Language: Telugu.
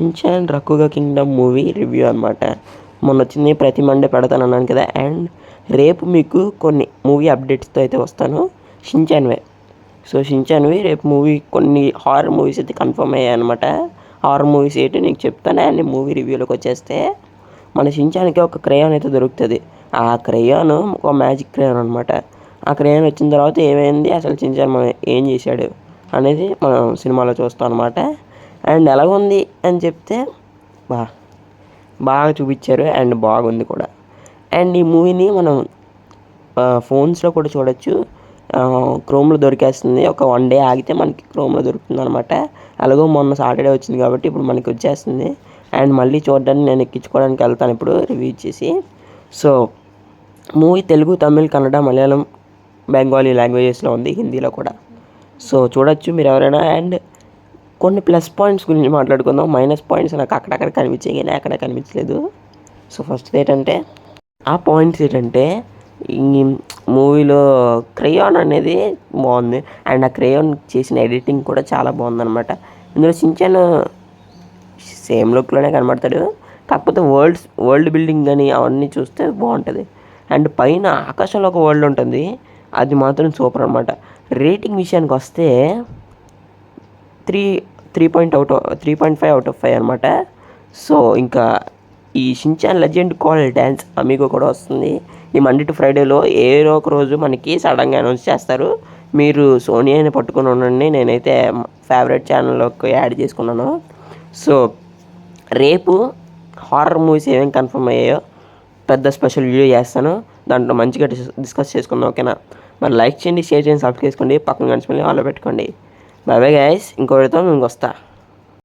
షిన్చాన్ రకుగా కింగ్డమ్ మూవీ రివ్యూ అనమాట. మొన్న వచ్చింది, ప్రతి మండే పెడతాను అన్నాను కదా. అండ్ రేపు మీకు కొన్ని మూవీ అప్డేట్స్తో అయితే వస్తాను షిన్చాన్వే. సో షిన్చాన్వి రేపు మూవీ కొన్ని హారర్ మూవీస్ అయితే కన్ఫర్మ్ అయ్యాయి అనమాట. హారర్ మూవీస్ ఏంటి నీకు చెప్తాను. అండ్ మూవీ రివ్యూలోకి వచ్చేస్తే మన షిన్చాన్కి ఒక క్రేయాన్ అయితే దొరుకుతుంది. ఆ క్రేయాన్ ఒక మ్యాజిక్ క్రేయాన్ అనమాట. ఆ క్రేయాన్ వచ్చిన తర్వాత ఏమైంది, అసలు షిన్చాన్ మనం ఏం చేశాడు అనేది మనం సినిమాలో చూస్తాం అనమాట. అండ్ ఎలాగుంది అని చెప్తే బాగా చూపించారు అండ్ బాగుంది కూడా. అండ్ ఈ మూవీని మనం ఫోన్స్లో కూడా చూడొచ్చు. క్రోమ్లో దొరికేస్తుంది. ఒక 1 డే ఆగితే మనకి క్రోమ్లో దొరుకుతుంది అనమాట. అలాగో మొన్న సాటర్డే వచ్చింది కాబట్టి ఇప్పుడు మనకి వచ్చేస్తుంది. అండ్ మళ్ళీ చూడడానికి నేను ఎక్కించుకోవడానికి వెళ్తాను ఇప్పుడు రివ్యూ ఇచ్చేసి. సో మూవీ తెలుగు, తమిళ్, కన్నడ, మలయాళం, బెంగాలీ లాంగ్వేజెస్లో ఉంది, హిందీలో కూడా. సో చూడొచ్చు మీరు ఎవరైనా. అండ్ కొన్ని ప్లస్ పాయింట్స్ గురించి మాట్లాడుకుందాం. మైనస్ పాయింట్స్ నాకు అక్కడక్కడ కనిపించాయి కానీ అక్కడ కనిపించలేదు. సో ఫస్ట్ ఏంటంటే ఆ పాయింట్స్ ఏంటంటే ఈ మూవీలో క్రేయాన్ అనేది బాగుంది. అండ్ ఆ క్రేయాన్ చేసిన ఎడిటింగ్ కూడా చాలా బాగుందన్నమాట. ఇందులో షిన్చాన్ సేమ్ లుక్లోనే కనబడతాడు, కాకపోతే వరల్డ్ బిల్డింగ్ కానీ అవన్నీ చూస్తే బాగుంటుంది. అండ్ పైన ఆకాశంలో ఒక వరల్డ్ ఉంటుంది, అది మాత్రం సూపర్ అనమాట. రేటింగ్ విషయానికి వస్తే 3.5 అవుట్ ఆఫ్ 5 అనమాట. సో ఇంకా ఈ Shin-chan legend call dance amigo కూడా వస్తుంది ఈ మండే టు ఫ్రైడేలో. ఏదో ఒక రోజు మనకి సడన్గా అనౌన్స్ చేస్తారు. మీరు సోనీ అని పట్టుకుని ఉండండి, నేనైతే ఫేవరెట్ ఛానల్లోకి యాడ్ చేసుకున్నాను. సో రేపు హారర్ మూవీస్ ఏమేమి కన్ఫర్మ్ అయ్యాయో పెద్ద స్పెషల్ వీడియో చేస్తాను, దాంట్లో మంచిగా డిస్కస్ చేసుకుందాం, ఓకేనా? మరి లైక్ చేయండి, షేర్ చేయండి, సబ్స్క్రైబ్ చేసుకోండి, పక్కన కనిపించి ఆలో పెట్టుకోండి. బాయ్ బాయ్ గైస్, ఇంకో వీడియోతో మేము వస్తా.